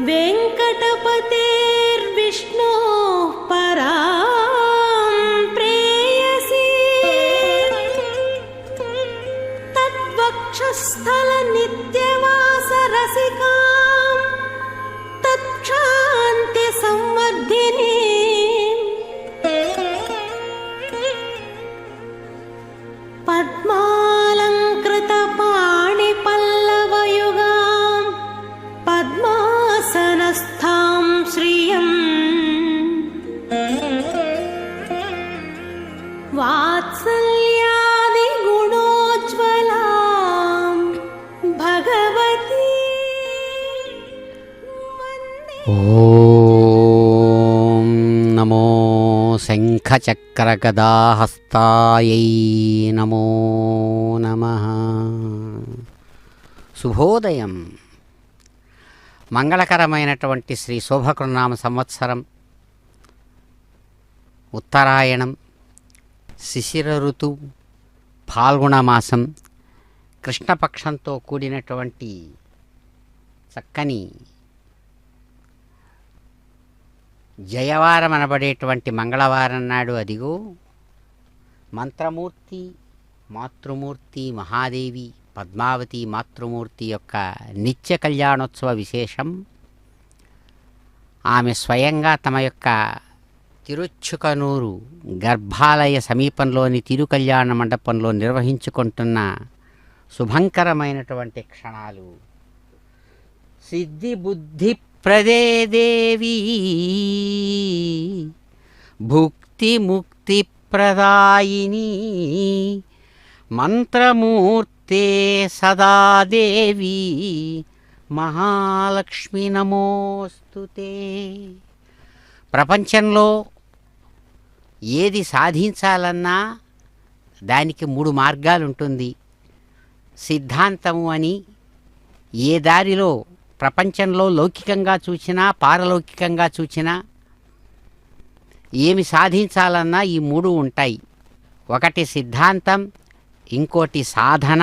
वेङ्कटपतेर्विष्णोः परां प्रेयसी तद्वक्षस्थलनित्यवासरसिकां तत्क्षान्तिसंवर्धिनीं पद्मालङ्कृतपाणिपल्लवयुगां पद्मासनस्थां श्रियं वात्सल्यादिगुणोज्ज्वलां भगवती ఓం నమో శంఖచక్రగదాహస్తాయై నమో నమః. శుభోదయం. మంగళకరమైనటువంటి శ్రీ శోభకృన్నామ సంవత్సరం ఉత్తరాయణం, శిశిర ఋతువు, ఫాల్గుణమాసం, కృష్ణపక్షంతో కూడినటువంటి చక్కని జయవారం అనబడేటువంటి మంగళవారం నాడు అదిగో మంత్రమూర్తి, మాతృమూర్తి, మహాదేవి, పద్మావతి మాతృమూర్తి యొక్క నిత్య కళ్యాణోత్సవ విశేషం. ఆమె స్వయంగా తమ యొక్క తిరుచ్చుకనూరు గర్భాలయ సమీపంలోని తిరుకళ్యాణ మండపంలో నిర్వహించుకుంటున్న శుభంకరమైనటువంటి క్షణాలు. సిద్ధి బుద్ధి ప్రదే దేవి, భుక్తి ముక్తి ప్రదాయిని, మంత్రమూర్తే సదాదేవి, మహాలక్ష్మి నమోస్తుతే. ప్రపంచంలో ఏది సాధించాలన్నా దానికి 3 మార్గాలు ఉంటుంది. సిద్ధాంతము అని, ఏ దారిలో ప్రపంచంలో లౌకికంగా చూసినా పారలౌకికంగా చూసినా ఏమి సాధించాలన్నా ఈ 3 ఉంటాయి. ఒకటి సిద్ధాంతం, ఇంకోటి సాధన,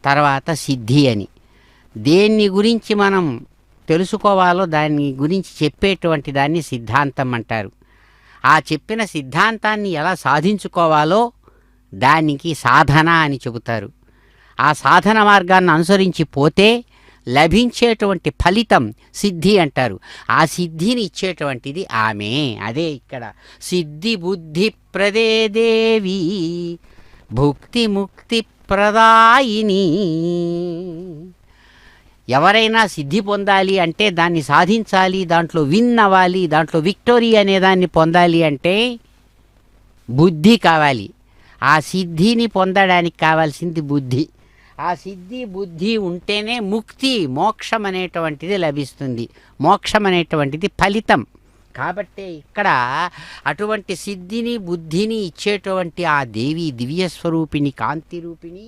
తర్వాత సిద్ధి అని. దేన్ని గురించి మనం తెలుసుకోవాలో దాని గురించి చెప్పేటువంటి దాన్ని సిద్ధాంతం అంటారు. ఆ చెప్పిన సిద్ధాంతాన్ని ఎలా సాధించుకోవాలో దానికి సాధన అని చెబుతారు. ఆ సాధన మార్గాన్ని అనుసరించి పోతే లభించేటువంటి ఫలితం సిద్ధి అంటారు. ఆ సిద్ధిని ఇచ్చేటువంటిది ఆమె. అదే ఇక్కడ సిద్ధి బుద్ధి ప్రదే దేవి, భుక్తి ముక్తి ప్రదాయిని. ఎవరైనా సిద్ధి పొందాలి అంటే, దాన్ని సాధించాలి, దాంట్లో విన్ అవ్వాలి, దాంట్లో విక్టోరీ అనే దాన్ని పొందాలి అంటే బుద్ధి కావాలి. ఆ సిద్ధిని పొందడానికి కావాల్సింది బుద్ధి. ఆ సిద్ధి బుద్ధి ఉంటేనే ముక్తి, మోక్షం అనేటువంటిది లభిస్తుంది. మోక్షం అనేటువంటిది ఫలితం. కాబట్టి ఇక్కడ అటువంటి సిద్ధిని బుద్ధిని ఇచ్చేటువంటి ఆ దేవి దివ్యస్వరూపిణి, కాంతి రూపిణి.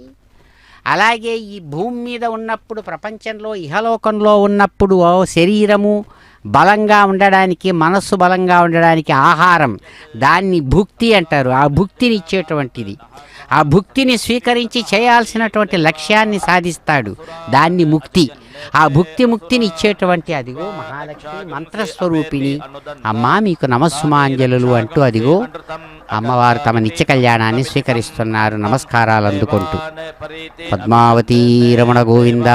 అలాగే ఈ భూమి మీద ఉన్నప్పుడు, ప్రపంచంలో ఇహలోకంలో ఉన్నప్పుడు శరీరము బలంగా ఉండడానికి, మనస్సు బలంగా ఉండడానికి ఆహారం, దాన్ని భుక్తి అంటారు. ఆ భుక్తిని ఇచ్చేటువంటిది. ఆ భుక్తిని స్వీకరించి చేయాల్సినటువంటి లక్ష్యాన్ని సాధిస్తాడు, దాన్ని ముక్తి. ఆ భుక్తి ముక్తిని ఇచ్చేటువంటి అదిగో మహాలక్ష్మి మంత్రస్వరూపిణి. అమ్మా మీకు నమస్సుమాంజలు అంటూ అదిగో అమ్మవారు తమ నిత్య కళ్యాణాన్ని స్వీకరిస్తున్నారు. నమస్కారాలు అందుకుంటూ పద్మావతీ రమణ గోవింద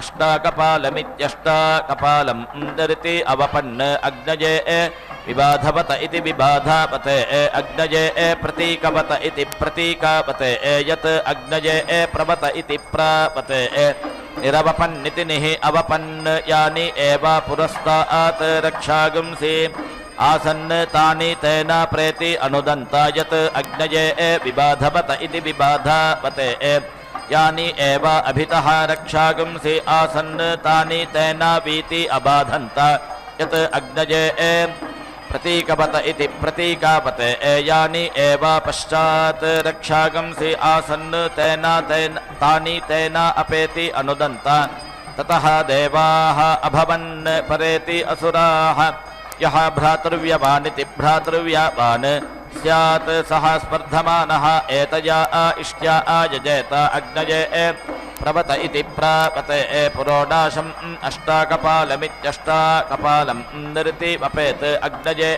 అష్టాకపాలమిత్యష్టాకపాలం దరితి అవపన్న అగ్నజే విబాధవత ఇది విబాధాపతే అగ్నజే ప్రతీకవత ఇది ప్రతీకాపతే యత్ అగ్నజే ప్రవత ఇది ప్రాపతే నిరవపన్నితి నిహి అవపన్న యాని ఏవ పురస్తాత్ రక్షాగుంసి ఆసన్న తాని తేన ప్రేతి అనుదంత యత్ అగ్నజే విబాధవత ఇది విబాధాపతే యాని ఏవ అభితః రక్షాగుంసి ఆసన్న తాని తేన వీతి అబాధంత యత్ అగ్నజే ప్రతీకవత ఇది ప్రతీకాపతే యాని ఏవ పశ్చాత్ రక్షాగుంసి ఆసన్న తేన తాని తేన అపేతి అనుదంత తతః దేవాః అభవన్ పరేతి అసురాః యః భ్రాతృవ్యవానితి భ్రాతృవ్యవాన్ स्यात् सः स्पर्धमानः एतया इष्ट्या यजेत अग्नये प्रवत इति प्रापते पुरोडाशम् अष्टाकपालमित्यष्टाकपालं नृति वपेत् अग्नये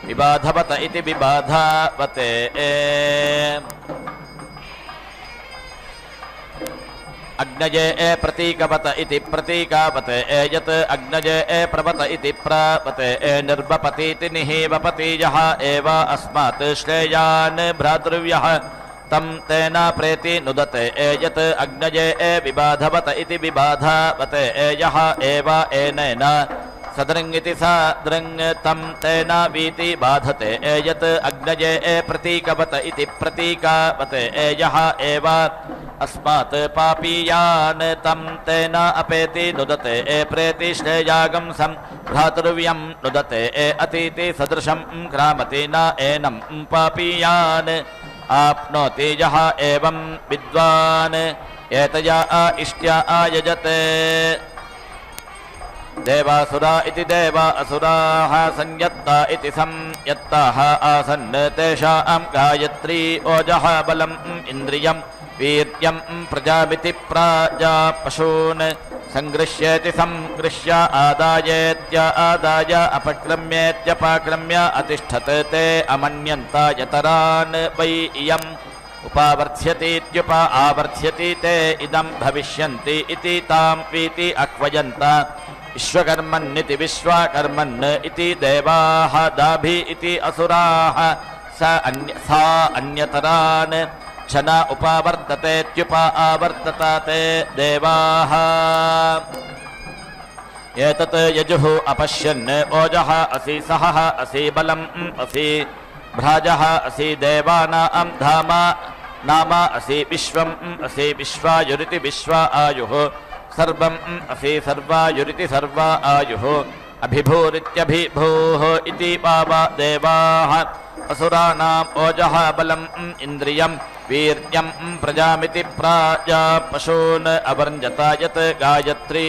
विबाधवत इति विबाधावते अग्नये प्रतीकवत इति प्रतीकावते यत् अग्नये प्रवत इति प्रापते निर्वपतीति निहीवपति यः एव अस्मात् श्रेयान् भ्रातृव्यः तं तेन प्रेति नुदते यत् अग्नये विबाधवत इति विबाधावते यः एव एनेन सदृङ् इति सदृङ् तं तेन वीति बाधते यत् अग्नये प्रतीकवत इति प्रतीकावते यः एव अस्मात् पापीयान् तं तेन अपेति नुदते प्रेति श्रेयागं सं भ्रातृव्यं नुदते अतीति सदृशं क्रामति न एनं पापीयान् आप्नोति यः एवं विद्वान् एतया इष्ट्या आयजते देवासुरा इति देवा असुराः संयत्ता इति संयत्ताः आसन् तेषां गायत्री ओजः बलम् इन्द्रियं वीर्यं प्रजामिति प्राजा पशून् सङ्गृह्येति संगृह्य आदायेत्य आदाय अपक्रम्येत्यपाक्रम्य अतिष्ठत् ते अमन्यन्त यतरान् वै इयम् उपावर्ध्यतीत्युप आवर्ध्यति ते इदं भविष्यन्ति इति तां वीति आह्वयन्त विश्वकर्मन्निति विश्वकर्मन् इति देवाः दाभि इति असुराः सा अन्यतरान् क्षण उपावर्ततेत्युप आवर्तते देवाः एतत् यजुः अपश्यन् ओजः असि सहः असि बलम् असि भ्राजः असि देवानां धाम नाम असि विश्वम् असि विश्वायुरिति विश्व आयुः सर्वम् असि सर्वायुरिति सर्व आयुः अभिभूरित्यभिभूः इति पाव देवाः असुराणाम् ओजः बलम् इन्द्रियं वीर्यं प्रजामिति प्राजा पशून् अवर्ण्यत यत् गायत्री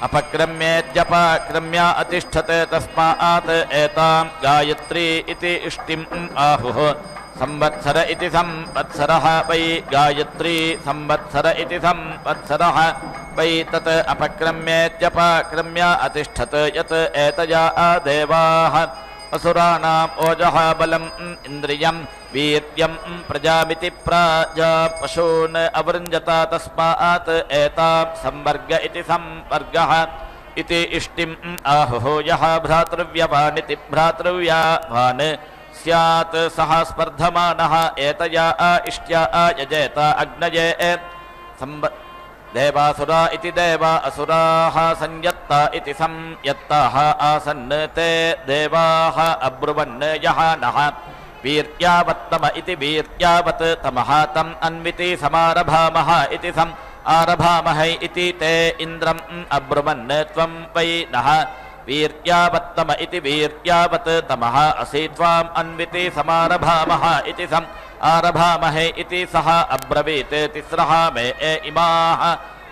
अपक्रम्येत्यपक्रम्य अतिष्ठते तस्मात् एतां गायत्री इति इष्टिम् आहुः संवत्सर इति संवत्सरः वै गायत्री संवत्सर इति संवत्सरः वै तत् अपक्रम्येत्यपक्रम्य अतिष्ठत् यत् एतया देवाः असुराणाम् ओजः बलम् इन्द्रियं वीर्यं प्रजामिति प्राजा पशून् अवृञ्जत तस्मात् एतां संवर्ग इति संवर्गः इति इष्टिम् आहुः यः भ्रातृव्यवानिति भ्रातृव्यवान् स्यात् सः स्पर्धमानः एतया इष्ट्या यजेत अग्नये देवासुरा इति देवा असुराः संयत्ता इति संयत्ताः आसन् ते देवाः अब्रुवन् यः नः वीर्यावत्तम इति वीर्यावत् तमः तम् अन्विति समारभामः इति सम् आरभामहै इति ते इन्द्रम् अब्रुवन् त्वं वै नः वीर्यावत्तम इति वीर्यावत् तमः असि त्वाम् अन्विति समारभामः इति सम् आरभामहे इति सः अब्रवीत् तिस्रः मे इमाः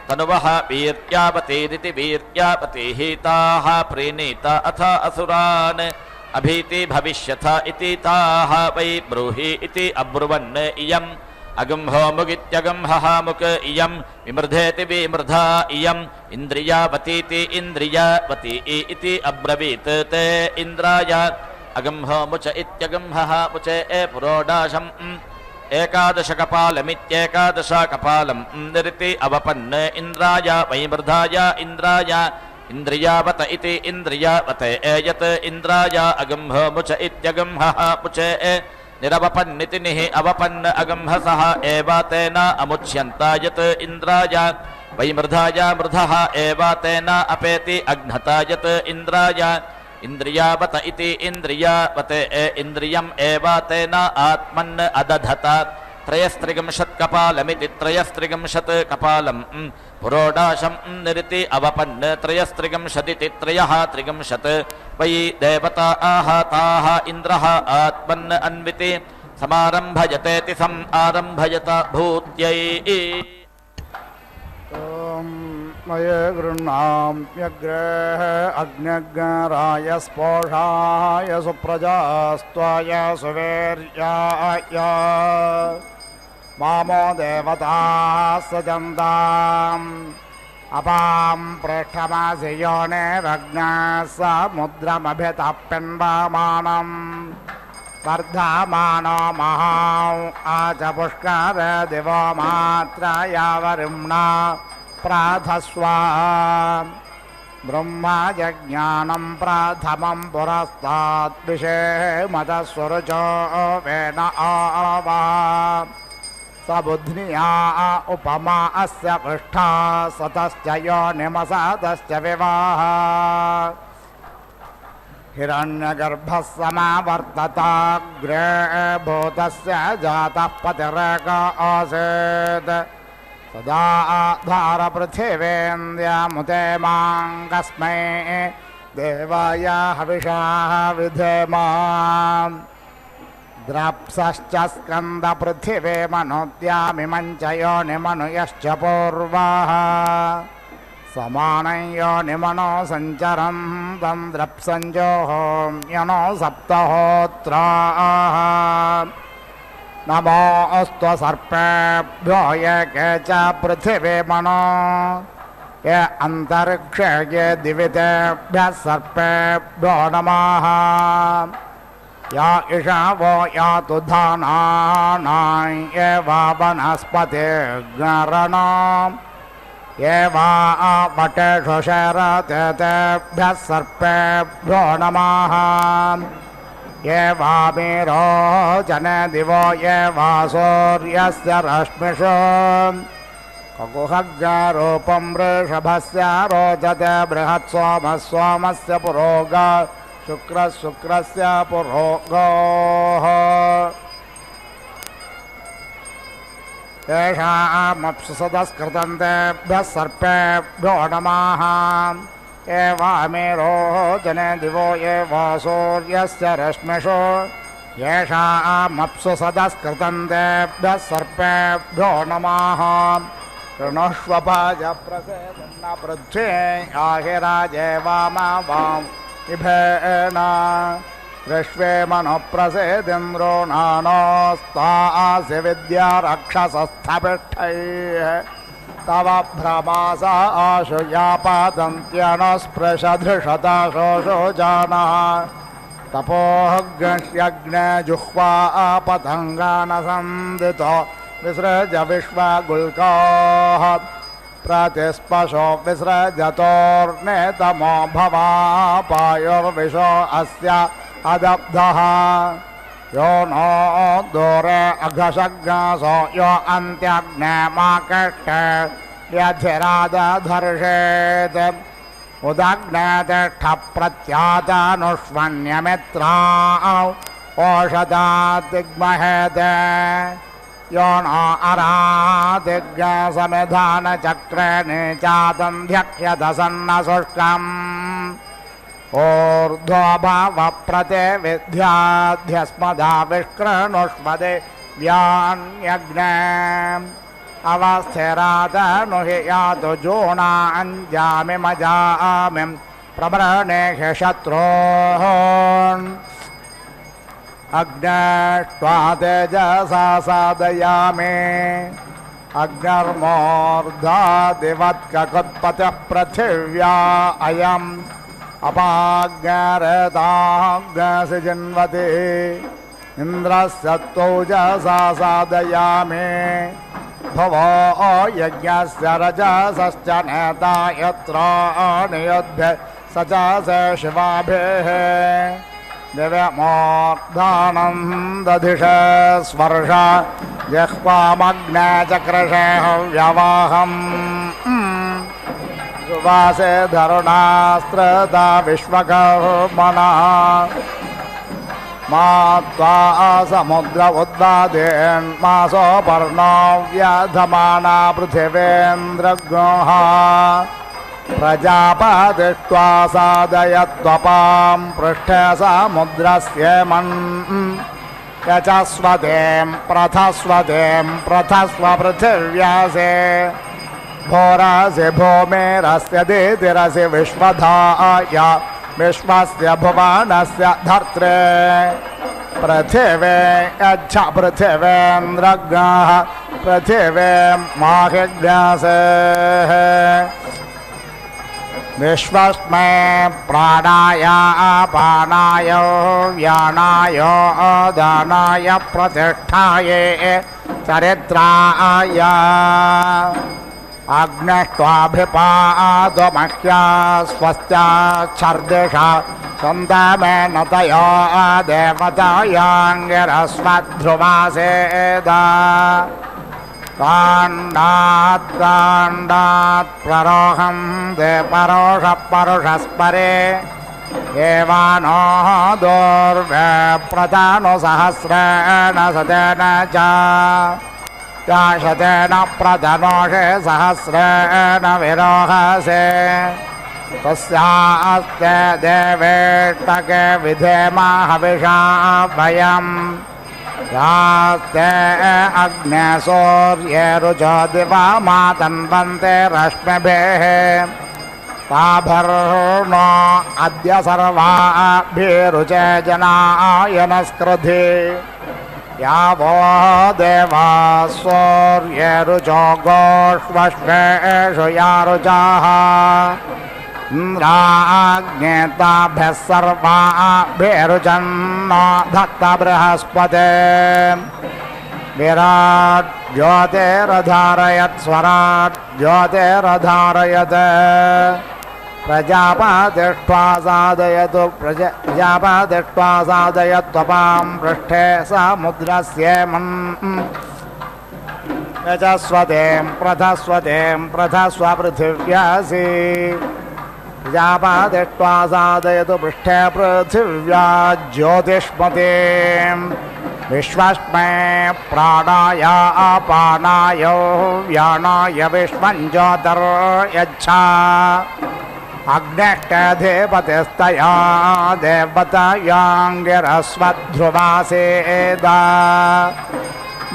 तनुवः वीर्यावतीरिति वीर्यावतीः ताः प्रीणीत अथ असुरान् अभीति भविष्यथ इति ताः वै ब्रूहि इति अब्रुवन् इयम् अगम्हो मुगित्यगम्हः मुक इयं विमृधेति विमृधा इयम् इन्द्रियावतीति इन्द्रियावती इति अब्रवीत् ते इन्द्राय अगम्हो मुच इत्यगम्हः मुचे पुरोडाशम् एकादशकपालमित्येकादशकपालं निरिति अवपन् इन्द्राय वैमृधाय इन्द्राय इन्द्रियावत इति इन्द्रियावते यत् इन्द्राय अगम्हो मुच इत्यगम्हः मुचे निरवपन्निति निः अवपन् अगम्हसः एव तेन अमुच्यन्त यत् इन्द्राय वैमृधाय मृधः एव तेन अपेति अघ्नता यत् इन्द्राय इन्द्रियावत इति इन्द्रियावते इन्द्रियम् एव तेन आत्मन् अदधत त्रयस्त्रिंशत्कपालमिति त्रयस्त्रिंशत् कपालं पुरोडाशं निरिति अवपन् त्रयस्त्रिंशदिति त्रयः त्रिंशत् वै देवता ताः इन्द्रः आत्मन् अन्विति समारम्भयतेति सम् आरम्भयत भूत्यै मये गृह्णाम्यग्रे अग्न्यग्राय स्पोषाय सुप्रजास्त्वाय सुवीर्याय मामो देवताः सजन्ताम् अपां पृष्ठमासि योनिरग्नः समुद्रमभितः पिन्वमानम् वर्धमानो महां आच पुष्कर दिवो मात्रयावरुम्णा प्राधस्व ब्रह्मजज्ञानं प्रथमं पुरस्तात् विषेमतस्वरुचो वेन आवा सबुध्निया उपमा अस्य पृष्ठा सतश्च योनिमसतश्च विवाह हिरण्यगर्भः समावर्तताग्रे भूतस्य जातः पतिरेक आसीत् सदा धारपृथिवीन्द्रियमुते मां कस्मै देवाय हविषा विधेमा द्राप्सश्च स्कन्दपृथिवे मनोद्यामिमञ्च योनिमनुयश्च पूर्वः समानं योनिमनो सञ्चरं तं द्रप्सञ्जोहोम्यनो सप्तहोत्राः नमोऽस्तु सर्पेभ्यो ये के च पृथिवी मनो ये अन्तरिक्षे ये दिवितेभ्यः सर्पेभ्यो नमः या इषावो यातु धानानां ये वा वनस्पतिर्गणो ये वा वटेषु शरते तेभ्यः सर्पेभ्यो नमः ये वा मीरो जने दिवो ये वा सूर्यस्य रश्मिषु ककुहग्रूपं वृषभस्य रोचते बृहत्सोमः सोमस्य पुरोग शुक्रस्य पुरोगोः तेषामप्सु सदस्कृतं तेभ्यः सर्पेभ्यो नमः ये वामेरो जने दिवो ये वा सूर्यस्य रश्मिषु येषामप्सु सदस्कृतं तेभ्यः सर्पेभ्यो नमः ऋणुष्व पाजप्रसेदन्न पृथ्वी आहिराजे वाम इभेन विश्वे मनोप्रसेदिन्द्रो नानोस्तासि विद्या रक्षसस्थभिष्ठैः तव भ्रमासा आशु यापादन्त्यनुस्पृशधृषता शोषो जानः तपोऽग्न्यग्ने जुह्वा आपतङ्गानसन्दितो विसृज विश्वगुल्काः प्रतिस्पशो विसृजतोर्नेतमो भवापायुर्विशो अस्य अदब्धः यो नो दूरे अघशग्नासो यो अन्त्यग्ने माकष्टे व्यधिरादधर्षेत् उदग्ने तिष्ठ प्रत्यातनुष्वन्यमित्रा ओषधा दिग्महेते यो नो अरादिग्समिधानचक्रे नीचादन्ध्यक्ष्यदसन्नशुष्कम् ऊर्ध्वभावप्रते विद्याध्यस्मदाविष्कृणुष्मदे व्यान्यग्ने अवस्थिरादनुहि यातु जूणाञ्जामिमजामिं प्रवृणेहि शत्रोः अग्नेष्ट्वा तेजसा साधयामि अग्निर्मूर्धादिवत्ककुत्पतिः पृथिव्या अयम् अपाग्निरताग्निसि जिन्वति इन्द्रस्य तौजसा साधयामि भवो यज्ञस्य रजसश्च नेता यत्र नियुध्ये स च स शिवाभिः दिव्यमूर्धानं दधिषे स्वर्श जिह्वामग्ने चक्रशे हव्यवाहम् सुवासे धरुणास्त्रता विश्वकर्मणः मा त्वा समुद्र उद्वादेन्मासो पर्णो व्यधमाना पृथिवेन्द्रगोः प्रजापतिष्ट्वा सादयत्वपां पृष्ठे समुद्रस्येमन् यचस्वतें प्रथस्व पृथिव्यासे भोरासि भूमिरस्य दीतिरसि विश्वधाय विश्वस्य भुवनस्य धर्त्रे पृथिवे यच्छ पृथिवेन्द्रज्ञः पृथिवे माहिज्ञासे विश्वस्मै प्राणाय अपानाय व्यानाय दानाय प्रतिष्ठाये चरित्राय अग्निष्ट्वाभिपादमह्या स्वस्त्याच्छर्दिषा छन्दमेन तया देवतायाङ्गिरस्वध्रुवासेदा काण्डात् काण्डात् प्ररोहं दे परोषः परुषस्परे एवानो दुर्वे प्रधानुसहस्रेण सतेन च शतेन प्रधनोषे सहस्रेण विरोहसे तस्यास्ते देवेष्टके विधेम हविषा भयम् यास्ते अग्ने सूर्ये रुजो दिवा मातन्वन्ते रश्मिभिः ताभिर्नो अद्य सर्वाभिरुचे जनायनस्कृधि यावो देवा सूर्ये रुजो गोष्वश्वेषु यारुजाः इन्द्राग्नेताभ्यः सर्वाभिरुचन्नो धत्त बृहस्पते विराट् ज्योतिरधारयत् स्वराट् ज्योतिरधारयत् प्रजापतिष्ठा साधयतु प्रजापतिष्ठा साधयत्वपां पृष्ठे समुद्रस्येमन् यजस्वतें प्रथस्व पृथिव्यासि प्रजापतिष्ठा साधयतु पृष्ठे पृथिव्या ज्योतिष्मतीं विश्वस्मै प्राणाय अपानाय व्यानाय विश्वं ज्योतिर्यच्छा अग्निष्टधिपतिस्तया देवतायाङ्गिरस्वध्रुवासेदा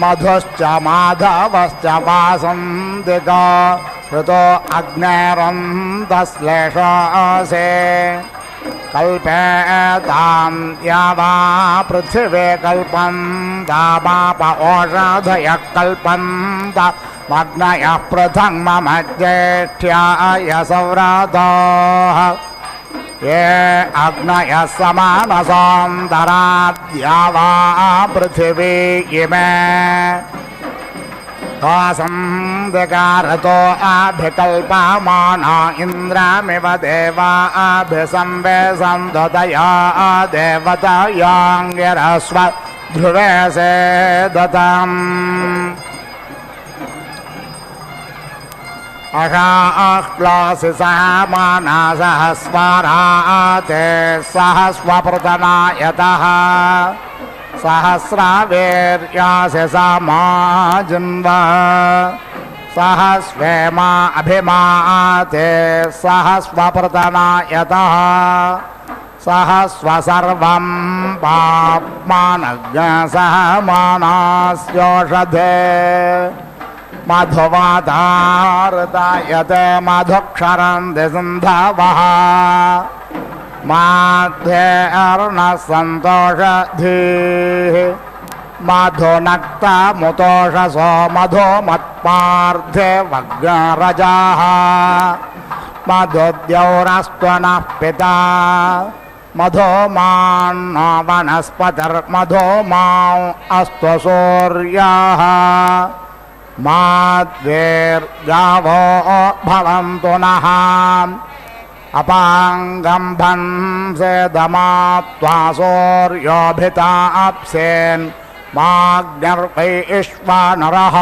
मधुश्च माधवश्च वासन्तिका ऋतो अग्नेरन्तश्लेषसे कल्पेतां यावा पृथिवे कल्पन्तामाप ओषधयः कल्पन्त मग्नयः पृथङ् ज्येष्ठ्याय सव्राताः ये अग्नयः समानसान्तराद्या वा पृथिवी इमे वासन्तिकारतो अभिकल्पमाना इन्द्रमिव देवा अभिसंवेशन्ततया देवतायाङ्गिरस्वध्रुवेशे दतम् अशाक्लासि सहमाना सहस्वराते सहस्वपृतनायतः सहस्रावीर्यासि समाजिन्वा सहस्वेमा अभिमाते सहस्वपृतनायतः सहस्वसर्वं पाप्मानज्ञ सहमानास्योषधे मधुवादारतायते मधुक्षरन्ति सिन्धवः माध्ये अर्णसन्तोषधीः मधुनक्तमुतोषसो मधुमत्पार्थे वग्ररजाः मधुद्यौरस्त्वनः पिता मधुमान्नो वनस्पतिर्मधुमाँ अस्तु सूर्याः माद्वेर्गावो भवन्तु नः अपाङ्गम्भंसेदमात्वा सूर्योभिताप्सेन् माग्निर्वैश्वानरः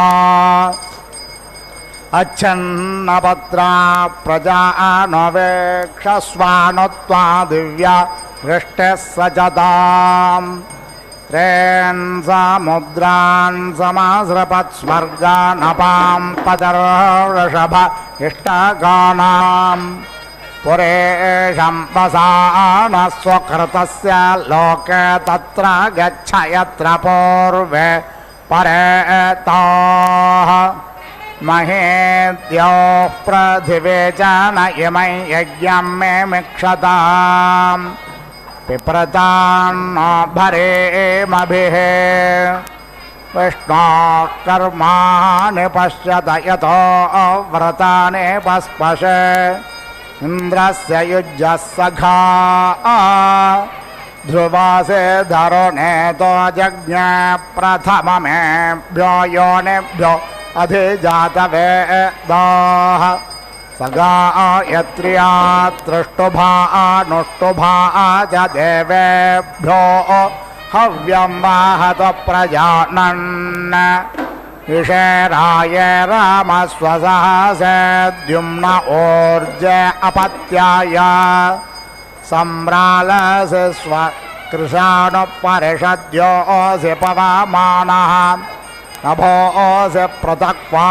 अच्छन्नपत्रा प्रजा नवेक्षस्वानुत्वा दिव्या वृष्टिः सजताम् त्रेन् समुद्रान् समास्रपत् स्वर्गानपां पदर्वृषभ इष्टगानाम् पुरेशं वसानः स्वकृतस्य लोके तत्र गच्छ यत्र पूर्वे परेताः महेद्योः पृथिवे च न इमै यज्ञं मे मिक्षताम् पिप्रतान्नो भरेमभिः विष्णोः कर्माणि पश्यत यतो व्रतानि पस्पश इन्द्रस्य युज्यः सखा ध्रुवासे धरुणेतो जज्ञ प्रथममेभ्यो योनिभ्यो अधिजातवेदाः सगायत्र्या तृष्टुभा नुष्टुभा च देवेभ्यो हव्यं वाहत प्रजानन् इषेराय रामस्वसहसेद्युम्न ऊर्जे अपत्याय सम्रालसि स्वकृशाणुपरिषद्योऽसि पवमानः नभोऽसि पृथक्वा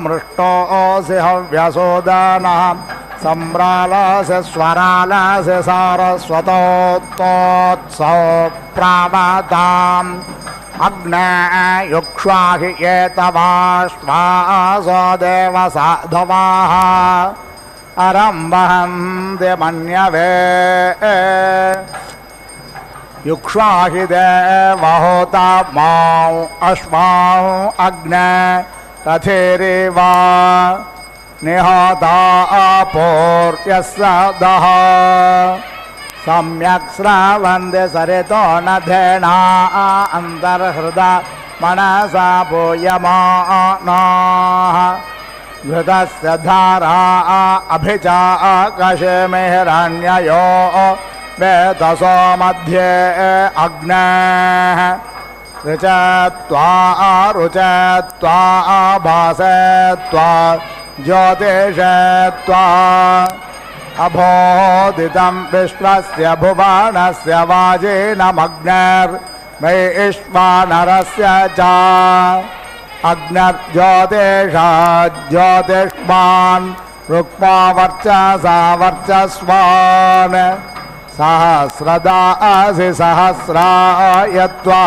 मृष्टोऽसि हव्यसूदनः सम्रालसि स्वरालसि सारस्वतोत्तोत्सौ प्रावताम् अग्ने युक्ष्वाहि एतवाश्वासो देवसाधवाः अरम्भन्ति मन्यवे युक्ष्वाहि देवहोता मां अश्वां अग्ने रथेरिव निहोता अपूर्यस्य दः सम्यक् श्रावन्ति सरितो नधेना अन्तर्हृदा मनसा पूयमानाः घृतस्य धारा अभिचाकशेमिहिरण्ययो वेतसो मध्ये अग्नेः ऋचत्वा रुचत्वा भासत्वा ज्योतिषत्वा अबोधितं विश्वस्य भुवनस्य वाजिनमग्निर्वैश्वानरस्य च अग्निर्ज्योतिषाज्योतिष्मान् रुक्मा वर्चसा वर्चस्वान् सहस्रदासि सहस्रायत्वा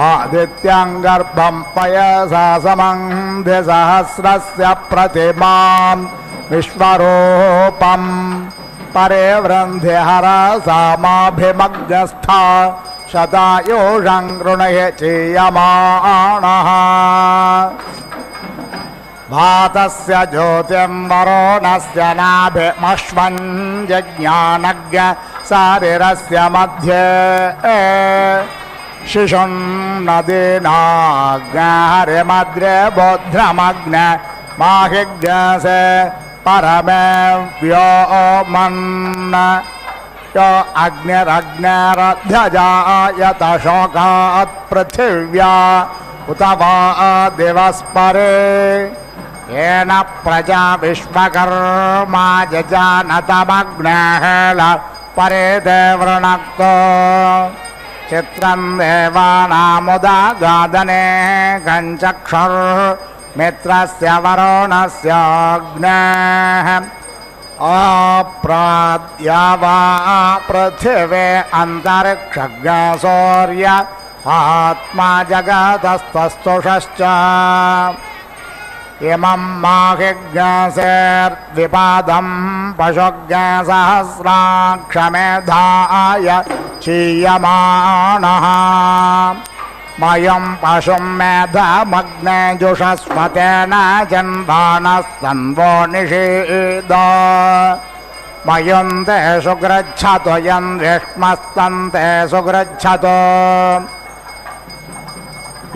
आदित्यं गर्भं पयसा समन्धि सहस्रस्य प्रतिमां विश्वरूपं परिवृन्धि हरसामाभिमग्नस्था शतायुषं गृणये चीयमाणः भातस्य ज्योतिं वरुणस्य नाभिमश्वं जज्ञानज्ञ शरीरस्य मध्ये शिशुं नदीनाग्ने हरिमद्रे बोध्रमग्न माहिज्ञसे परमे व्योमन् यो अग्निरग्निरध्यजायत शोकात् पृथिव्या उत वा दिवस्परे येन प्रजा विश्वकर्मा जजानतमग्नेः परे देवृणक्तो चित्रं देवानामुदागादने कञ्चक्षुर्मित्रस्य वरुणस्याग्नेः अप्राद्या वा पृथिवे अन्तरिक्षज्ञ सूर्य आत्मा जगतस्तस्तुषश्च इमं माहिज्ञसेर्द्विपादं पशुज्ञसहस्राक्षमेधाय चीयमाणः मयं पशुं मेधमग्ने जुषस्वतेन जन्वानस्तन्वो निषीद मयुन्ते सुगृच्छतु यन्विष्मस्तन्ते सुगृच्छतु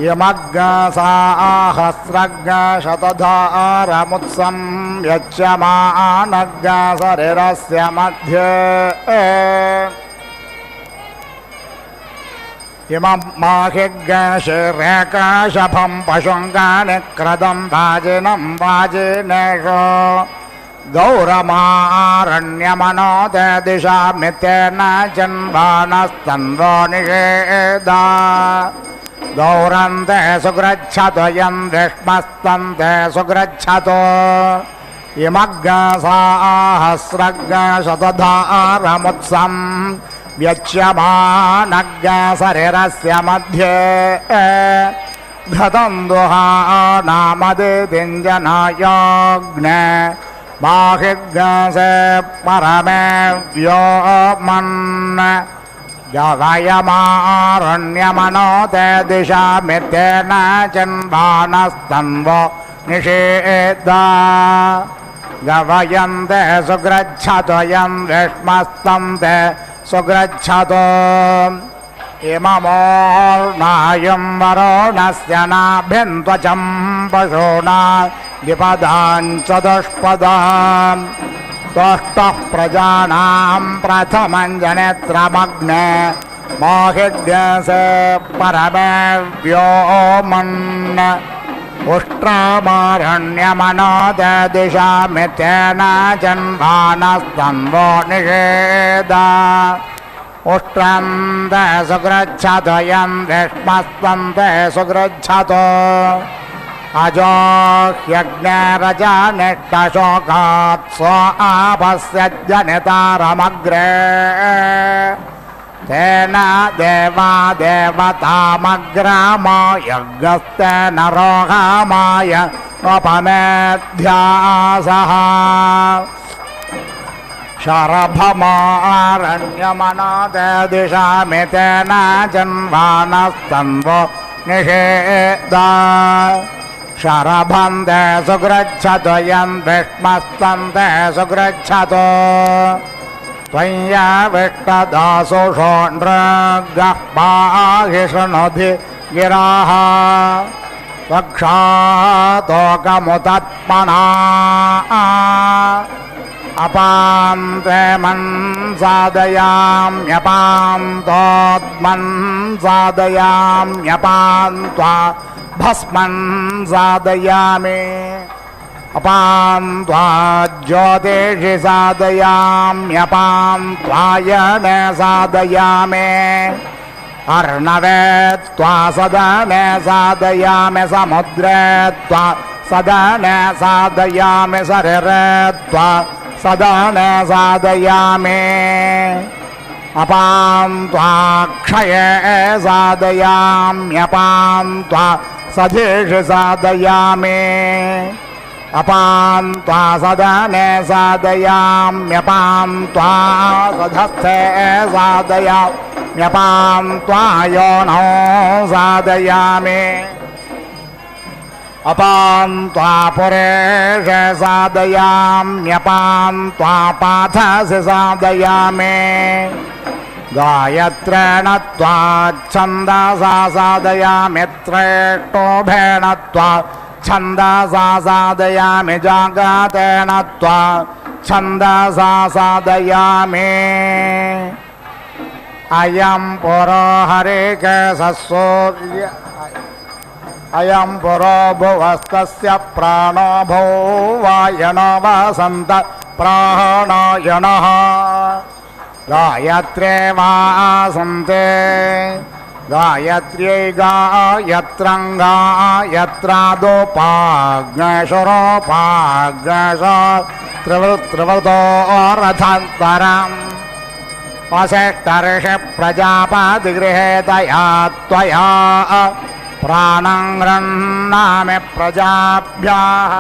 यमग्नसाहस्रज्ञशतधारमुत्सं यच्यमानज्ञशरीरस्य मध्ये इमं माहिज्ञशिरेकाशभं पशुङ्गानिक्रदं वाजिनं वाजिनेषु गौरमारण्यमनोदे दिशामितेन जन्वानस्तन्वो निषेदा गौरन्ते सुगृच्छतु यन्विष्मस्तन्ते सुगृच्छतु इमग्नसाहस्रज्ञशतधारमुत्सं व्यच्यमानज्ञशरीरस्य मध्ये घृतं दुहानामदितिञ्जनायाग्ने बाहिर्गसे परमे व्योमन् गवयमारण्यमनोते दिशामित्येन चिन्वानस्तन्वो निषेधा गवयन्ते सुगृच्छतो यं विष्मस्तन्ते सुगृच्छतो इममोर्नायं वरुणस्य नाभ्यन्त्वचं पशूना द्विपदाञ्चतुष्पदाम् त्वष्टः प्रजानां प्रथमं जनेत्रमग्ने मोहिद्यसे परमे व्योमन् उष्ट्रामारण्यमनोददिशामित्येन जन्मानस्तन्वो निषेधा उष्ट्रन्ते सुगृच्छतो यं विष्मस्तन्ते सुगृच्छतो अजो ह्यग्नेरजनिष्टशोकात् स्व आपस्य जनितारमग्रे तेन देवा देवतामग्रामाय यज्ञस्तेन रोहामाय उपमेध्यासः शरभमारण्यमनोददिशामितेन जन्वानस्तन्वो निषेधा शरभन्ते सुगृच्छतो यं विष्मस्तन्ते सुगृच्छतो त्वय्याविष्टदासुषो नृगः पाहि शृणुधि गिराः रक्षातोकमुतत्मना अपान्ते मन्सादयाम्यपान्तोद्मन् सादयाम्यपान्त्वा भस्मन् सादयामि अपान्त्वा ज्योतिषि सादयाम्यपान्त्वायने सादयामि अर्णवे त्वा सदने सादयामि समुद्रे त्वा सदने सादयामि शरीरे त्वा सदने सादयामि अपान्त्वा क्षये सादयाम्यपान्त्वा सधीषि सादयामि अपान्त्वा सदने सादयाम्यपान्त्वा सधस्थे सादयाम्यपान्त्वा योनौ सादयामि अपान्त्वा पुरेषे सादयाम्यपान्त्वा पाथसि सादयामि गायत्रेण त्वा छन्दसा सादयामि त्रेष्टोभेण त्वा छन्दसा सादयामि जागतेन त्वा छन्दसा सादयामि अयं पुरो हरिकेशसूर्य अयं पुरो भुवस्तस्य प्राणो भुवायनो वसन्त प्राणायनः गायत्रे वासन्ते गायत्र्यै गायत्रं गायत्रादोपाग्नेशरोपाग्नेश त्रिवृतो रथान्तरम् वसिष्ठर्षि प्रजापतिगृहेतया त्वया प्राणं गृह्णामि प्रजाभ्यः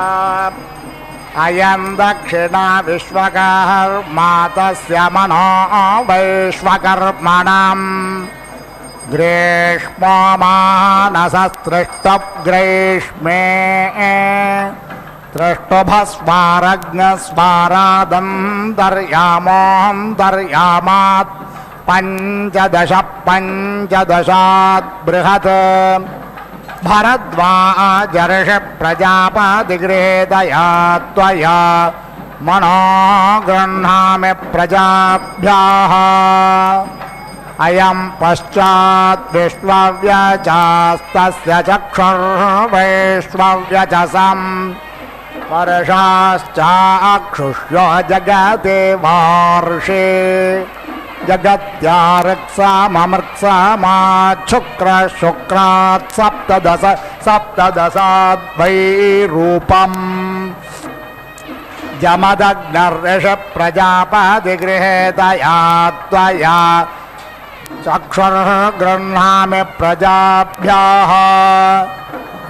अयं दक्षिणा विश्वकर्मा तस्य मनो वैश्वकर्मणम् ग्रीष्मो मानसस्तृष्टग्रीष्मे तृष्टुभस्वारग्नस्वारादन्तर्यामोऽन्तर्यामात् पञ्चदशात् बृहत् भरद्वाजर्षि प्रजापतिगृहेतया त्वया मनो गृह्णामि प्रजाभ्यः अयं पश्चात् विश्वव्यचास्तस्य चक्षुर्वैश्वव्यचसम् वर्षाश्चाक्षुष्यो जगते वार्षे जगत्याऋक्साममृत्सामाच्छुक्रशुक्रात् सप्तदशाद्वैरूपम् जमदग्नर्षि प्रजापतिगृहेतया त्वया चक्षुर्गृह्णामि प्रजाभ्यः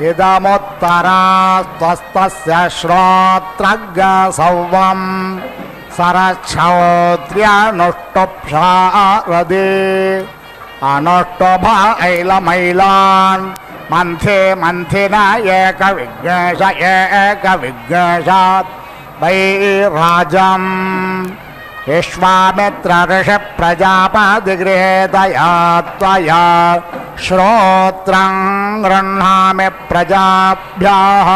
इदमुत्तरास्त्वस्तस्य श्रोत्रज्ञसौवं सरच्छौत्र्यनुष्टुप्शारदे अनुष्टुभैलमैलान् मन्थे मन्थिन एकविघ्नेशात् वैराजम् विश्वामित्र ऋषि प्रजापतिगृहेतया त्वया श्रोत्रं गृह्णामि प्रजाभ्यः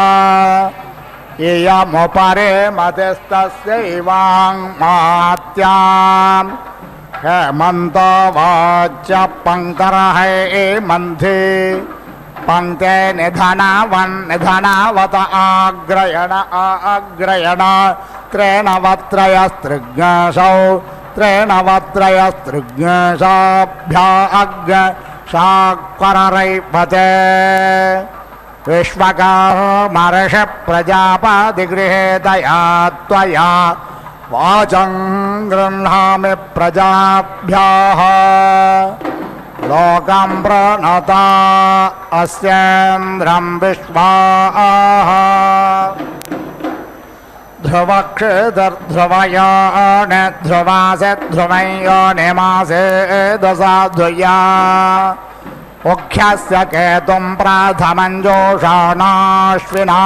इयमुपरे मतिस्तस्यैवाङ्मात्याम् हेमन्तवाच्य पङ्करहेमन्थे पङ्क्ते निधनावत आग्रयण त्रेणवत्रयस्त्रिज्ञासौ त्रेणवत्रयस्त्रिज्ञासाभ्याग्शाक्वररैपते विश्वकर्मर्षि प्रजापतिगृहेतया त्वया वाचं गृह्णामि प्रजाभ्यः लोकं प्रणता अस्येन्द्रं विश्वाः ध्रुवक्षितर्ध्रुवयाण ध्रुवासे ध्रुवयोनिमासे दशाध्वया मुख्यस्य केतुं प्रथमञ्जोषाणाश्विना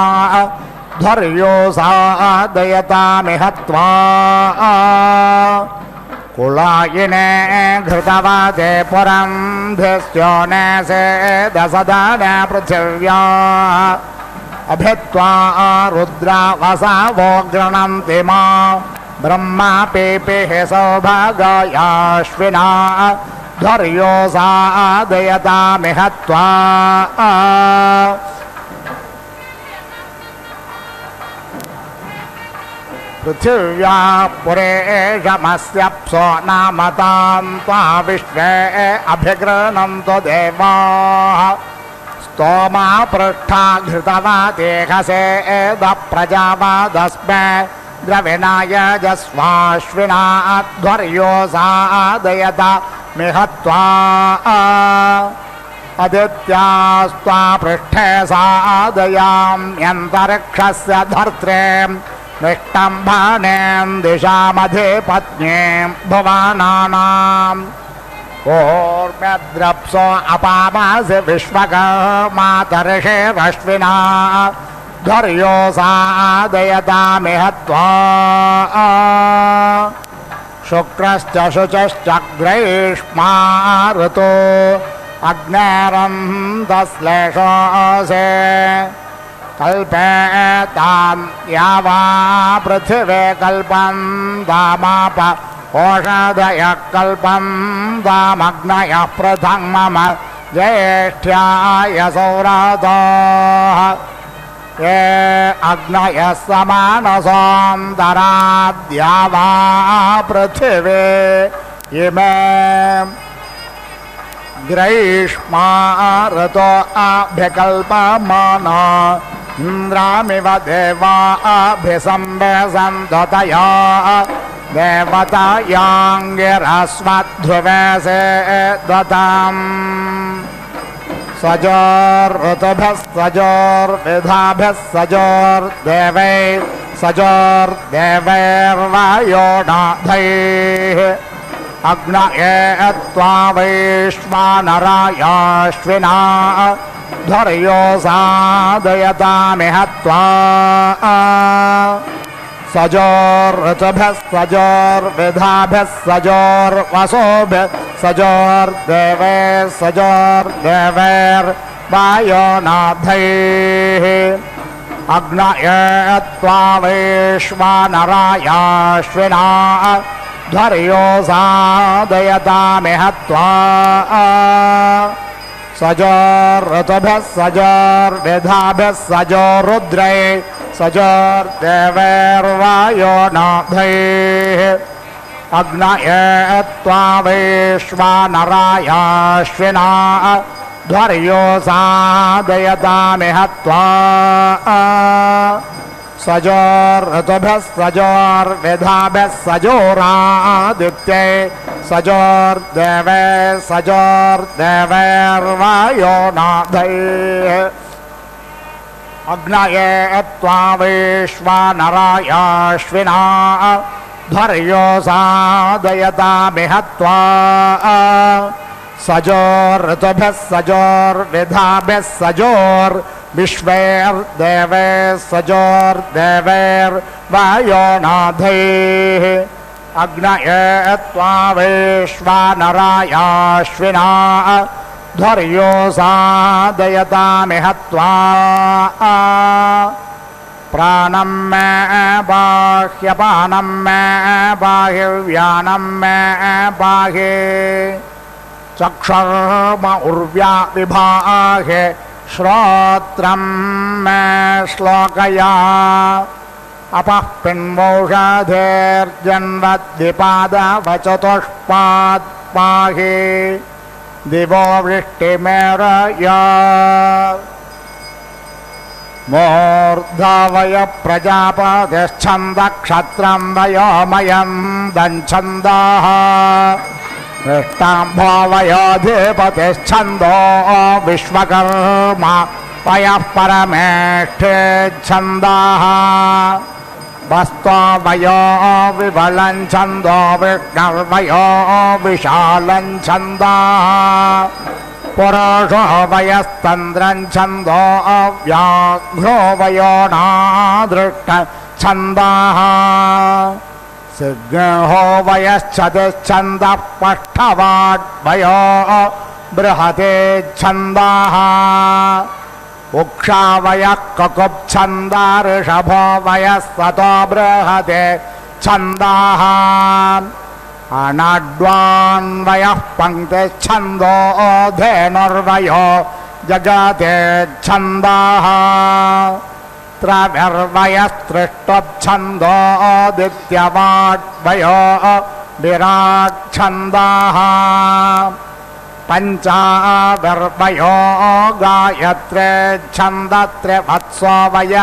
ध्वर्यो सादयतामिहत्वा कुलायिने घृतवते पुरं धिस्योनेसे दशदान पृथिव्या अभित्वा रुद्रावसावो गृह्णन्ति मा ब्रह्मा पेपेः सौभागायाश्विना ध्वर्यो सादयतामिहत्वा पृथिव्या पुरेशमस्यप्सो नामतां त्वा विश्वे अभिगृह्णन्तु देवाः स्तोमा पृष्ठा घृतवातेहसे प्रजावादस्मे द्रविणाय जस्वाश्विना ध्वर्यो सादयता मिहत्वा अदित्यास्त्वा पृष्ठे सादयाम्यन्तरिक्षस्य धर्त्रे निष्टम्भनें दिशामधिपत्नीं भुवनानाम् ओर्म्यद्रप्सो अपामासि विश्वकर्मातर्षे रश्विना ध्वर्यो सादयतामिहत्वा शुक्रश्च शुचश्च ग्रैष्मा ऋतो अग्नेरन्तश्लेषोऽसे कल्पेतां यावा पृथिवे कल्पं दामाप ओषधयः कल्पं दामग्नयः प्रथमम ज्येष्ठ्याय सौरथः ये अग्नयः समानसोऽन्तराद्यावा पृथिवे इमे ग्रैष्मा ऋतो अभ्यकल्पमाना इन्द्रामिव देवा अभिसंवेशन्ततया देवतायाङ्गिरस्वध्रुवेशे दताम् सजोर्ऋतुभः सजोर्विधाभ्यः सजोर्देवै सजोर्देवैर्वायोनाथैः अग्नये त्वा वैश्वानरायाश्विना ध्वर्यो सादयतामिहत्वा सजोर्ऋतुभ्यः सजोर्विधाभ्यः सजोर्वसोभ्यः सजोर्देवैः सजोर्देवैर्वायोनाथैः अग्नये त्वा वैश्वानरायाश्विना ध्वर्यो सादयतामिहत्वा सजोर्ऋतुभ्यः सजोर्विधाभ्यः सजोरुद्रै सजोर्देवैर्वायोनाथैः अग्नये त्वा वैश्वानरायाश्विना ध्वर्यो सादयतामिहत्वा सजोर्ऋतुभ्यः सजोर्वेधाभ्यः सजोरादित्यै सजोर्देवे सजोर्देवैर्वायो नाथैः अग्नये त्वा वैश्वानरायाश्विना ध्वर्यो सादयतामिह त्वा सजोर्ऋतुभ्यः सजोर्विधाभ्यः सजोर्विश्वैर्देवे सजोर्देवैर्वायो नाथैः अग्नये त्वा वैश्वानरायाश्विना ध्वर्यो सादयतामिह त्वा प्राणं मे बाह्यपानं मे बाह्यव्यानं मे बाह्ये चक्षुर्म उर्व्या विभागे श्रोत्रं मे श्लोकया अपः पिन्वौषधेर्जन्मद्विपादवचतुष्पात् पाहि दिवो वृष्टिमेरया मूर्धावय प्रजापतिश्छन्दक्षत्रं वयोमयं दञ्छन्दः विष्टाम्भोवयोधिपतिश्छन्दो विश्वकर्मा वयः परमेष्ठिच्छन्दः वस्त्ववयो विबलं छन्दो विष्णुर्वयो विशालं छन्दः पुरुषो वयस्तन्द्रं छन्दो अव्याघ्रो वयो नादृष्ट छन्दः सिंहो वयश्चतुश्छन्दः पष्ठवाड्वयो बृहते छन्दः उक्षावयः ककुप्छन्दा ऋषभो वयस्ततो बृहते छन्दः अनाड्वान्वयः पङ्क्तिच्छन्दो धेनुर्वयो जगते छन्दः त्रविर्वयस्तृष्टुप्छन्दो दित्यवाड्वयो विराट् छन्दः पञ्चाविर्वयो गायत्रे छन्दत्रिवत्सो वय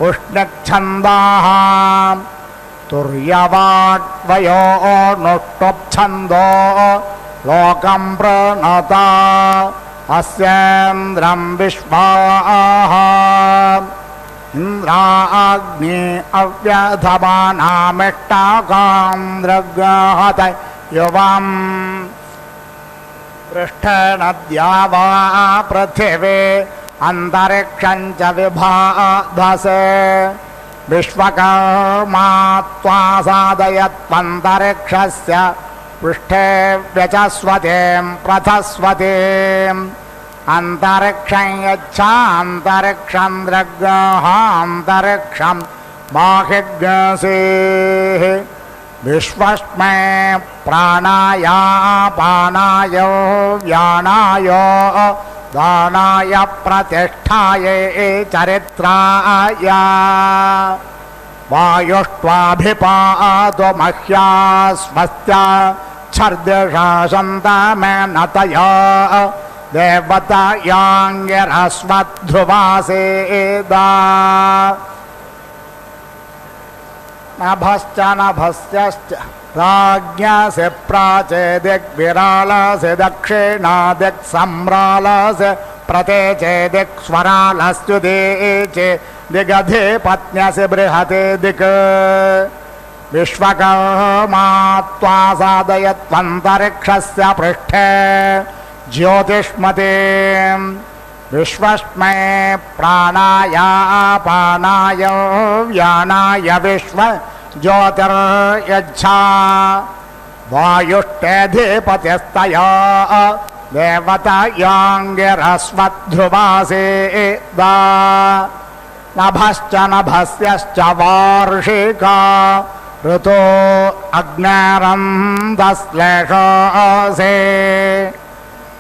उष्णच्छन्दः तुर्यवाड्वयो नुष्टुप्छन्दो लोकं प्रणता अस्येन्द्रं विश्वाः इन्द्राग्नि अव्यधमानामिष्टाकां दृग्हत युवम् पृष्ठनद्या वा पृथिवी अन्तरिक्षं च विभाधसे विश्वकर्मा त्वा साधयत्वन्तरिक्षस्य पृष्ठे व्यचस्वतीं प्रथस्वतीम् अन्तरिक्षं यच्छान्तरिक्षं दृग्हान्तरिक्षं बाहिर्गसेः विश्वस्मै प्राणाय पानाय व्यानाय दानाय प्रतिष्ठाय चरित्राय वायुष्ट्वाभिपातो मह्या स्वस्त्या छर्दिषा सन्तमेनतया देवतायाङ्गिरस्वध्रुवासेदा नभश्च नभस्यश्च राज्ञासि प्राचेदिग्विरालसि दक्षिणादिक्सम्रालसि प्रतेचेदिक्स्वरालस्युदेचे दिगधिपत्न्यसि बृहते दिक् विश्वकर्मा त्वा साधयत्वन्तरिक्षस्य पृष्ठे ज्योतिष्मते विश्वस्मै प्राणाय पानाय व्यानाय विश्व ज्योतिर्यच्छा वायुष्टेधिपतिस्तया देवतायाङ्गिरस्वध्रुवासेदा नभश्च नभस्यश्च वार्षिका ऋतो अग्निरन्धश्लेषसे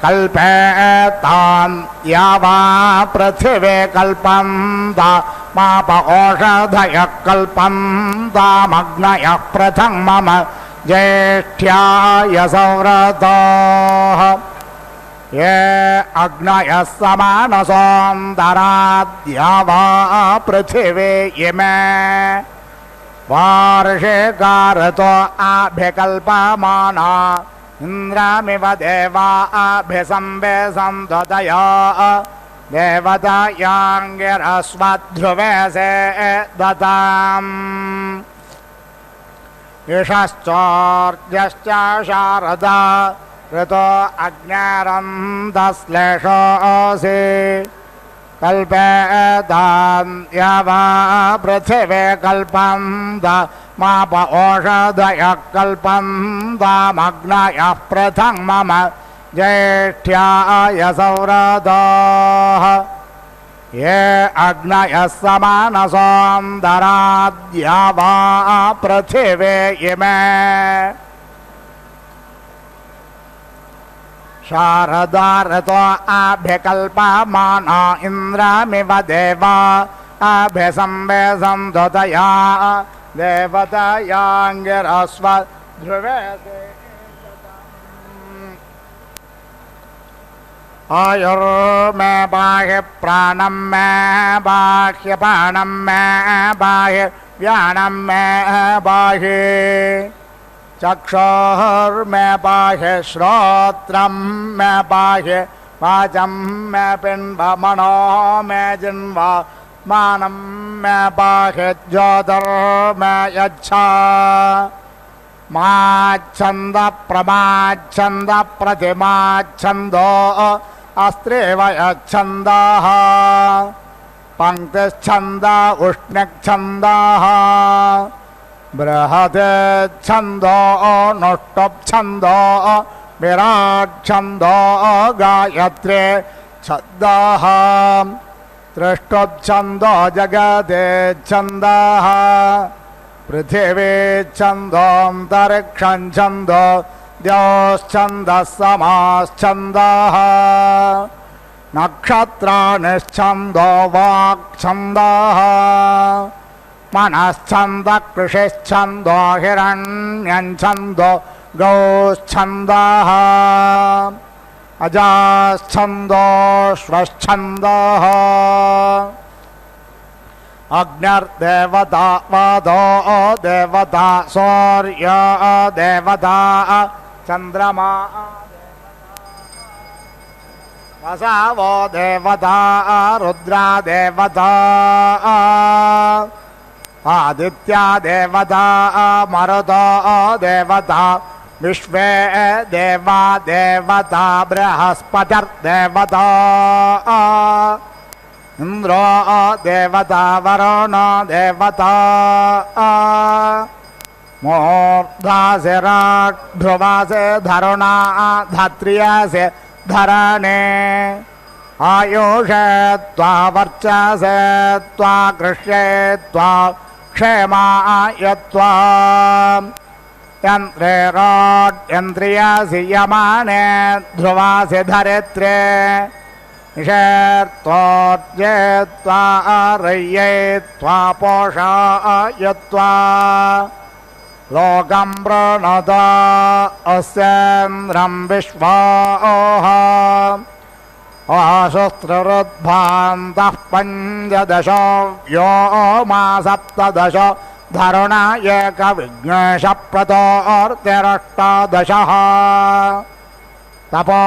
कल्पेतान् यावा पृथिवे कल्पन्ता माप ओषधयः कल्पन्तामग्नयः प्रथमम ज्येष्ठ्याय सौरतोः ये अग्नयः समानसोऽन्तराद्या वा पृथिवी इमे वार्षिकारतो अभिकल्पमाना इन्द्रमिव देवा अभिसंवेशन्ततया देवतायाङ्गिरस्वध्रुवे दताम् ईशश्चोर्जश्च शारदा ऋतो अग्निरन्धश्लेषोऽसि कल्पेतान्यवा पृथिवे कल्पन्त माप ओषधयः कल्पन्तामग्नयः प्रथमम ज्येष्ठ्याय सौरथाः ये अग्नयः समानसोऽन्तराद्या वा पृथिवी इमे शारदा ऋतो अभिकल्पमाना इन्द्रमिव देवा अभिसंवेशन्ततया देवतायाङ्गिरस्वध्रुवे आयुर्मे बाह्य प्राणं मे बाह्यपाणं मे बाह्य व्यानं मे बाह्ये चक्षुर्मे बाह्य श्रोत्रं मे बाह्य वाचं मे पिण्डमनो मे जिह्वा मानं मे बाह्य ज्योतिर्मे यच्छा माच्छन्द प्रमाच्छन्द प्रतिमाच्छन्दो अस्त्रेव यच्छन्दः पङ्क्तिच्छन्द उष्णच्छन्दः बृहद्छन्दो नुष्टुप्छन्दो विराट्छन्दो गायत्रे छन्दः त्रिष्टुप्छन्दो जगते छन्दः पृथिवी छन्दोऽन्तरिक्षं छन्दो द्योश्छन्दः समाश्छन्दः नक्षत्राणिश्छन्दो वाक्छन्दः मनश्छन्दः कृषिश्छन्दो हिरण्यञ्छन्दो गौश्छन्दः अजाश्छन्दो श्वश्छन्दः अग्निर्देवता वादो देवता सौर्य देवता चन्द्रमा वसावो देवता रुद्रा देवता आदित्या देवता मरुतो देवता विश्वे देवा देवता बृहस्पतिर्देवता इंद्रो देवता वरुणो देवता मूर्धासे ध्रुवासे धरुणा धात्र्यासे धरणे आयुषे त्वा वर्चसे त्वा कृष्ये त्वा क्षेमाय त्वा यन्त्रे रोड्यन्त्रियासि यमाने ध्रुवासि धरित्रे निषेत्वोर्जे त्वा रय्ये त्वा पोषाय त्वा लोकं प्रणोद अस्येन्द्रं विश्वाः आशस्त्ररुद्भान्तः पञ्चदशो व्योमा सप्तदश धरुण एकविघ्नेशप्रतोर्तिरष्टादशः तपो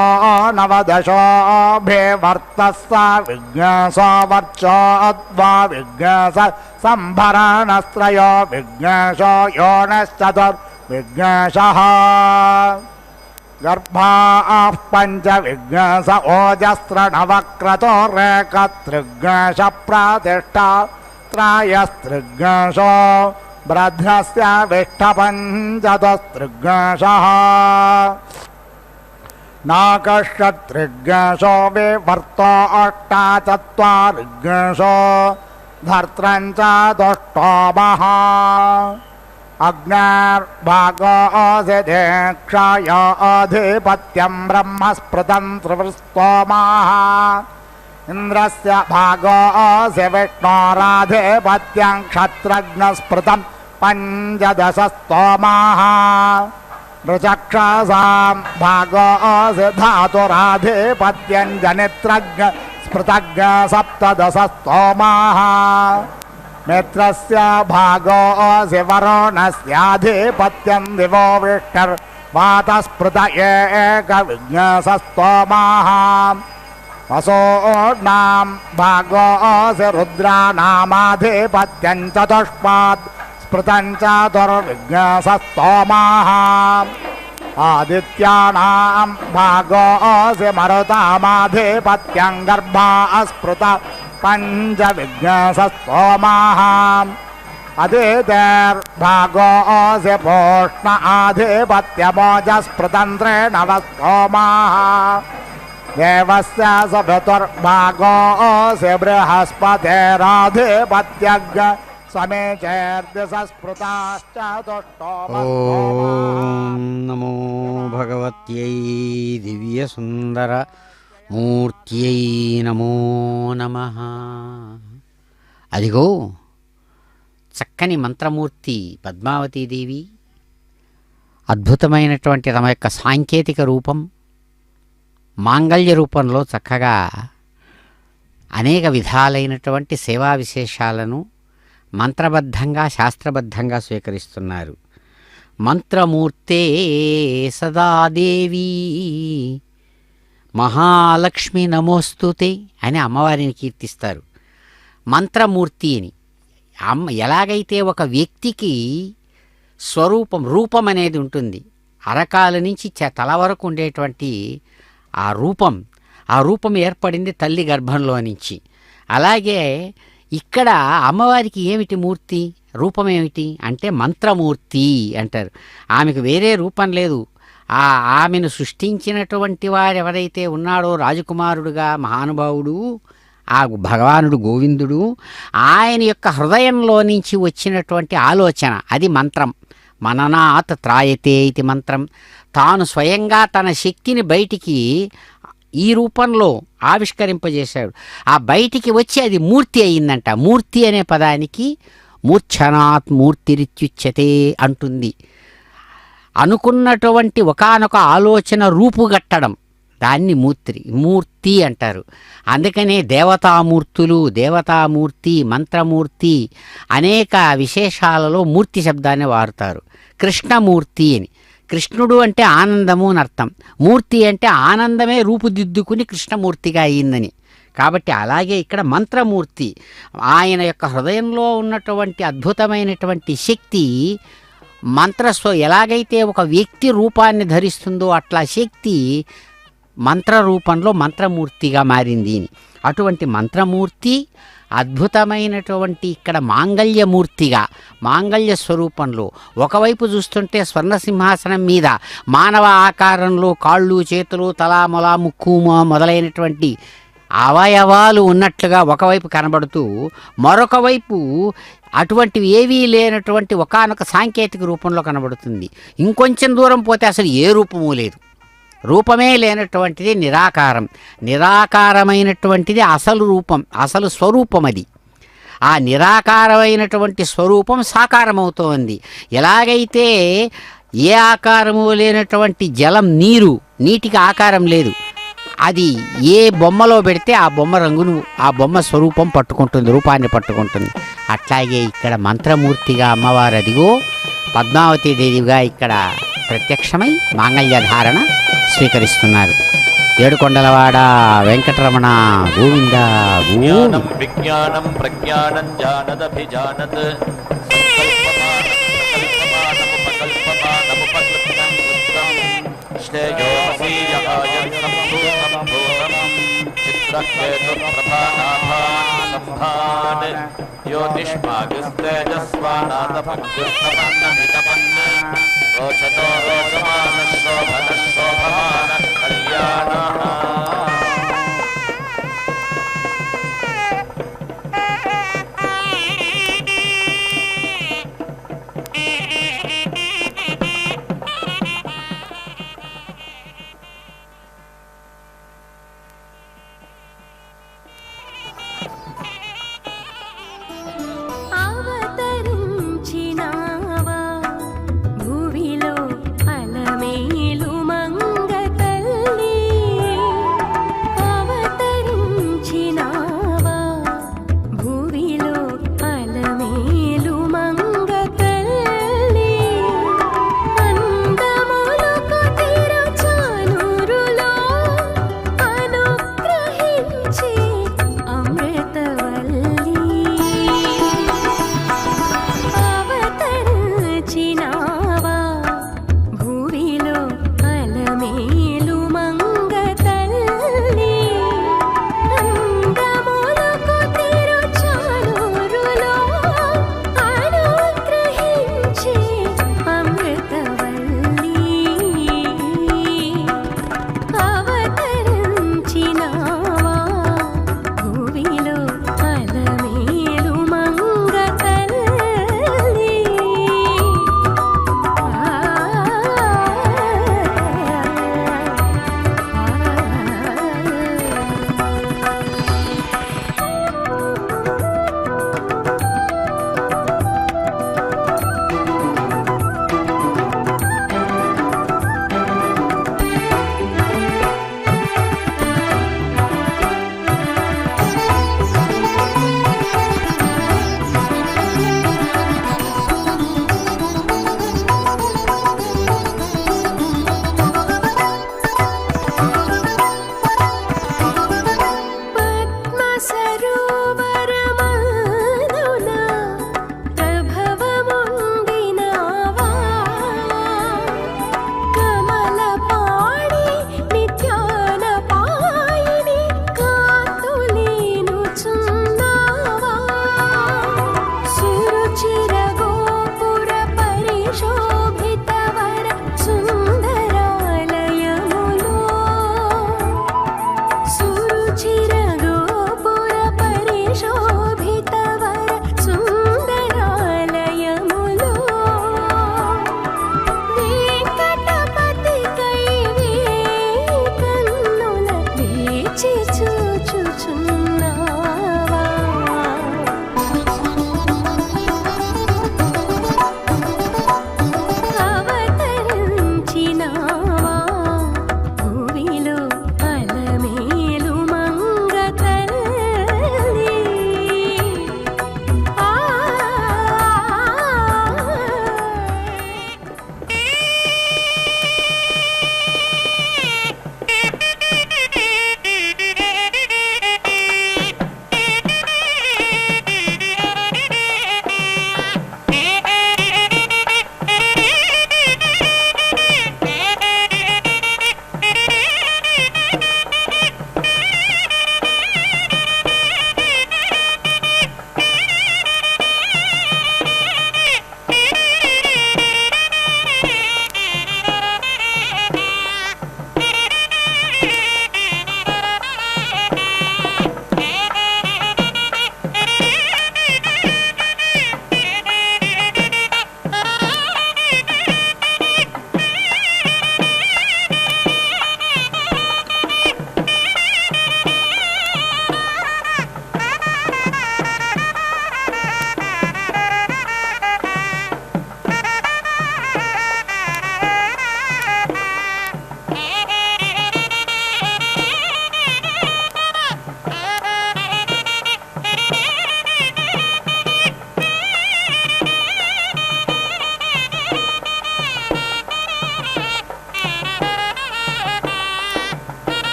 नवदशोऽभिवर्तस्स विघ्नेशो वर्चोद्वा विघ्नेश सम्भरणस्त्रयो विघ्नेशो योनिश्चतुर्विघ्नेशः गर्भाः पञ्च विघ्नेश ओजस्त्रनवक्रतो रेकत्रिघ्नेश प्रतिष्ठा त्रयस्त्रिघ्नेशो ब्रध्नस्य विष्ठपञ्चतस्त्रिघ्नेशः नाकषत्रिघ्नेशो विवर्तो अष्टाचत्वारिघ्नेशो धर्त्रं च दुष्टोमः अग्निर्भागोऽसि दीक्षाय अधिपत्यं ब्रह्मस्पृतं त्रिवृस्तोमाः इन्द्रस्य भागोऽसि विष्णोराधिपत्यं क्षत्रज्ञस्पृतं पञ्चदशस्तोमाः నృచక్షసాం భాగోసి ధాతురాధిపత్యం జనిత్రజ్ఞ స్మృతజ్ఞ సప్తదశ స్తోమాః మిత్రస్య భాగోసి వరుణస్యాధిపత్యం దివో విష్ణుర్వాతస్పృత ఏక విజ్ఞాస స్తోమాః వసోర్నాం భాగోసి రుద్రానామాధిపత్యం చతుష్పాద్ స్మృతం చతుర్విజ్ఞాస స్తోమాః ఆదిత్యానాం భాగోసి మరుతామాధిపత్యం గర్భా స్మృత పంచవిజ్ఞాస స్తోమాః అదితేర్భాగోసి పూష్ణ ఆధిపత్యమోజస్పృతంత్రేణ స్తోమాః దేవస్య సభతుర్భాగోసి బృహస్పతిరాధిపత్యజ్ఞ సమే ఓం నమో భగవత్యై దివ్యసుందర మూర్త్యై నమో నమః. అదిగో చక్కని మంత్రమూర్తి పద్మావతీదేవి అద్భుతమైనటువంటి తమ యొక్క సాంకేతిక రూపం మాంగళ్య రూపంలో చక్కగా అనేక విధాలైనటువంటి సేవా విశేషాలను మంత్రబద్ధంగా శాస్త్రబద్ధంగా స్వీకరిస్తున్నారు. మంత్రమూర్తే సదాదేవి మహాలక్ష్మి నమోస్తుతే అని అమ్మవారిని కీర్తిస్తారు. మంత్రమూర్తి అని ఎలాగైతే ఒక వ్యక్తికి స్వరూపం రూపం అనేది ఉంటుంది, అరకాల నుంచి తల వరకు ఉండేటువంటి ఆ రూపం ఏర్పడింది తల్లి గర్భంలో నుంచి. అలాగే ఇక్కడ అమ్మవారికి ఏమిటి మూర్తి, రూపం ఏమిటి అంటే మంత్రమూర్తి అంటారు. ఆమెకు వేరే రూపం లేదు. ఆమెను సృష్టించినటువంటి వారు ఎవరైతే ఉన్నాడో రాజకుమారుడుగా మహానుభావుడు ఆ భగవానుడు గోవిందుడు, ఆయన యొక్క హృదయంలో నుంచి వచ్చినటువంటి ఆలోచన అది మంత్రం. మననాత్ త్రాయతే ఇది మంత్రం. తాను స్వయంగా తన శక్తిని బయటికి ఈ రూపంలో ఆవిష్కరింపజేశాడు. ఆ బయటికి వచ్చి అది మూర్తి అయిందంట. మూర్తి అనే పదానికి మూర్ఛనాత్ మూర్తిరిత్యుచ్యతే అంటుంది. అనుకున్నటువంటి ఒకానొక ఆలోచన రూపుగట్టడం, దాన్ని మూర్తి అంటారు. అందుకనే దేవతామూర్తి, మంత్రమూర్తి అనేక విశేషాలలో మూర్తి శబ్దాన్ని వాడతారు. కృష్ణమూర్తి అని, కృష్ణుడు అంటే ఆనందము అని అర్థం, మూర్తి అంటే ఆనందమే రూపుదిద్దుకుని కృష్ణమూర్తిగా అయిందని. కాబట్టి అలాగే ఇక్కడ మంత్రమూర్తి ఆయన యొక్క హృదయంలో ఉన్నటువంటి అద్భుతమైనటువంటి శక్తి ఎలాగైతే ఒక వ్యక్తి రూపాన్ని ధరిస్తుందో అట్లా శక్తి మంత్ర రూపంలో మంత్రమూర్తిగా మారింది. అటువంటి మంత్రమూర్తి అద్భుతమైనటువంటి ఇక్కడ మాంగళ్యమూర్తిగా మాంగళ్య స్వరూపంలో ఒకవైపు చూస్తుంటే స్వర్ణసింహాసనం మీద మానవ ఆకారంలో కాళ్ళు చేతులు తల మొల ముక్కు మొదలైనటువంటి అవయవాలు ఉన్నట్లుగా ఒకవైపు కనబడుతూ, మరొక వైపు అటువంటివి ఏవీ లేనటువంటి ఒకానొక సాంకేతిక రూపంలో కనబడుతుంది. ఇంకొంచెం దూరం పోతే అసలు ఏ రూపము లేదు, రూపమే లేనటువంటిది నిరాకారమైనటువంటిది అసలు రూపం, అసలు స్వరూపం. అది ఆ నిరాకారమైనటువంటి స్వరూపం సాకారమవుతోంది. ఎలాగైతే ఏ ఆకారము లేనటువంటి జలం నీటికి ఆకారం లేదు, అది ఏ బొమ్మలో పెడితే ఆ బొమ్మ రంగును ఆ బొమ్మ స్వరూపం పట్టుకుంటుంది, రూపాన్ని పట్టుకుంటుంది. అట్లాగే ఇక్కడ మంత్రమూర్తిగా అమ్మవారు అదిగో పద్మావతీదేవిగా ఇక్కడ ప్రత్యక్షమై మాంగళ్య ధారణ స్వీకరిస్తున్నారు. ఏడుకొండలవాడ వెంకటరమణ గోవింద జ్ఞానం విజ్ఞానం ప్రజ్ఞానం జానదభిజానత్ రోచతో రోచమాన శోభన శోభమాన కళ్యాణ. అవతరించినావా భూమిలో అలమే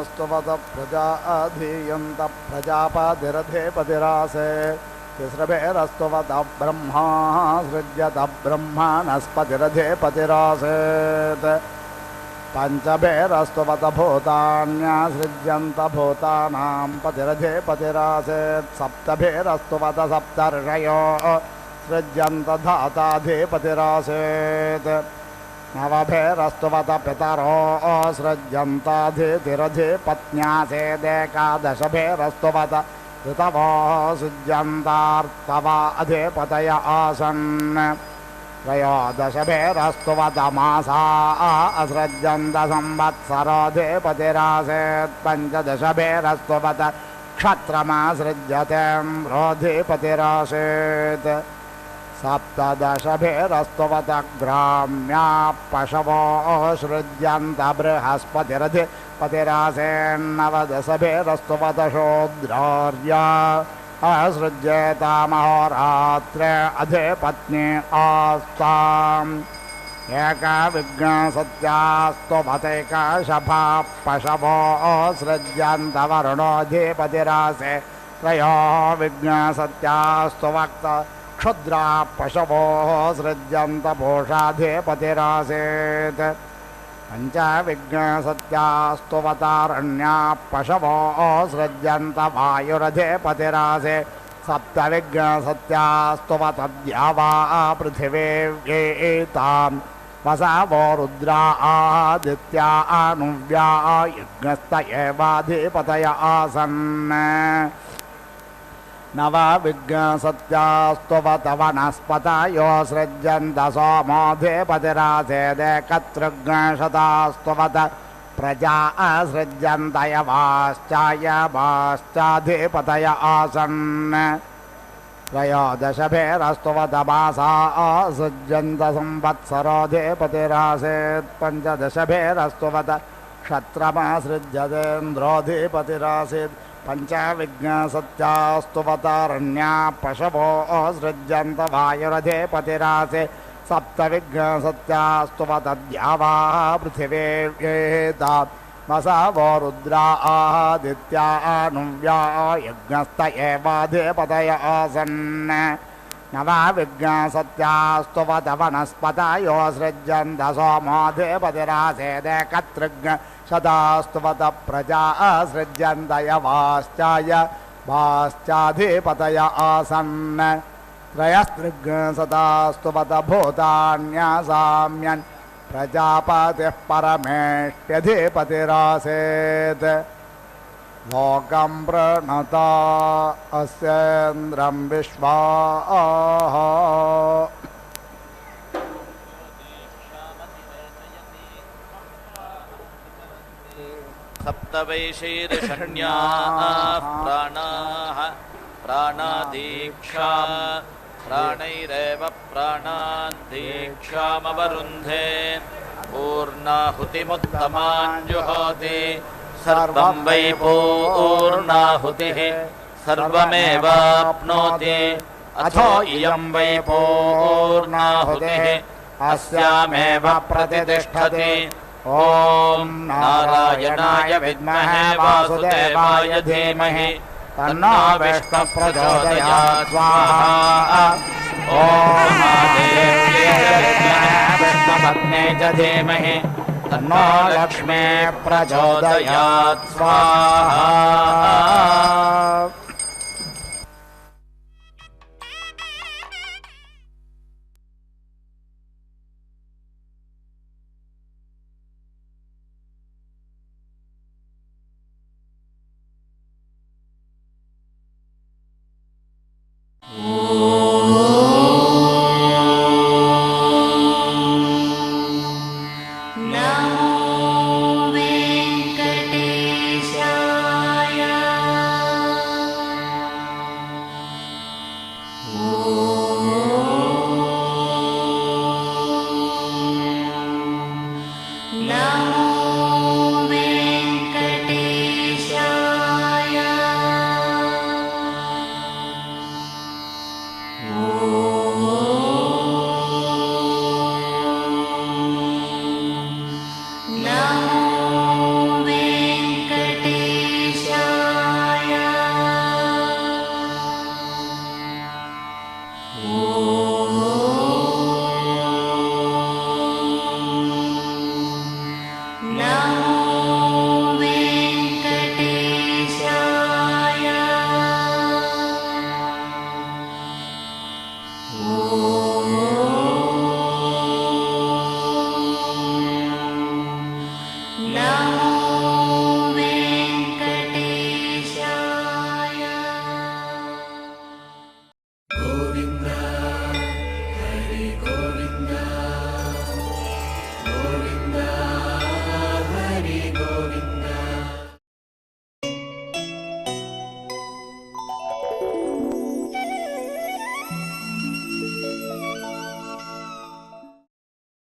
स्तवत प्रजा अधीयन्त प्रजापतिरधेपतिरासे तिस्रभेरस्तवत ब्रह्मा सृज्यत ब्रह्मणस्पतिरधेपतिरासेत् पञ्चभेरस्तवत भूतान्यसृज्यन्त भूतानां पतिरधेपतिरासेत् सप्तभेरस्तवत सप्तर्षयो सृज्यन्त धाताधिपतिरासेत् नवभेरस्तवत पितरो सृज्यन्ताधितिरधिपत्न्यासेदेकादशभेरस्तवत ऋतवो सृज्यन्तार्तवा अधिपतय आसन् त्रयोदशभेरस्तवत मासा असृज्यन्त संवत्सरोऽधिपतिरासेत् पञ्चदशभेरस्तवत क्षत्रमासृज्यतेऽम्रोऽधिपतिरासेत् सप्तदशभेरस्तवत ग्राम्या पशवो सृज्यन्त बृहस्पतिरधिपतिरासेन्नवदशभेरस्तवत शूद्रार्या असृज्येतामहोरात्र अधिपत्नी आस्ताम् एकविघ्नसत्यास्तुभतैकशभा पशवो सृज्यन्त वरुणोऽधिपतिरासे त्रयो विघ्नसत्यास्तुवक्त क्षुद्रा पशवो सृज्यन्त भूषाधिपतिरासेत् पञ्चविघ्नसत्यास्तुवतारण्या पशवो सृज्यन्त वायुरधिपतिरासे सप्तविघ्नसत्यास्तुवत द्यावा पृथिवीतां वसवो रुद्रा आदित्या अनुव्या यज्ञस्त एवाधिपतय आसन् नवविघ्नसत्यास्तुवत वनस्पतयो सृज्यन्त सोमोऽधिपतिरासेदेकत्रिघ्नशतास्तुवत प्रजा सृज्यन्त यवाश्चायवाश्चाधिपतय आसन् त्रयोदशभेरस्तुवत मासा सृज्यन्त संवत्सरोऽधिपतिरासेत् पञ्चदशभेरस्तुवत क्षत्रमासृज्यतेन्द्रोऽधिपतिरासेत् पञ्चविघ्नसत्यास्तुवतारण्या पशवो सृज्यन्त वायुरधिपतिरासे सप्तविघ्नसत्यास्तुवत द्यावा पृथिवीतां वसवो रुद्रा आदित्या अनुव्या यज्ञस्त एवाधिपतय आसन् नवविघ्नसत्यास्तुवत वनस्पतयो सृज्यन्त सोमोऽधिपतिरासेदेकत्रिघ्नशतास्तुवत प्रजा सृज्यन्त यवाश्चायवाश्चाधिपतय आसन् त्रयस्त्रिघ्नशतास्तुवत भूतान्यसाम्यन् प्रजापतिः परमेष्ट्यधिपतिरासेत् लोकं प्रणता अस्येन्द्रं विश्वाः सप्तवैशैर्षण्याः प्राणाः प्राणादीक्षा प्राणैरेव प्राणान् दीक्षामवरुन्धे पूर्णाहुतिमुत्तमाञ्जुहोति सर्वं वै पूर्णाहुतिः सर्वमेवाप्नोति अथो इयं वै पूर्णाहुतिः अस्यामेव प्रतिष्ठति ॐ नारायणाय विद्महे वासुदेवाय धीमहि तन्नो विष्णुः प्रचोदयात् स्वाहा ॐ महादेव्यै विद्महे विष्णुपत्न्यै च धीमहि तन्नो लक्ष्मी प्रचोदयात् स्वाहा।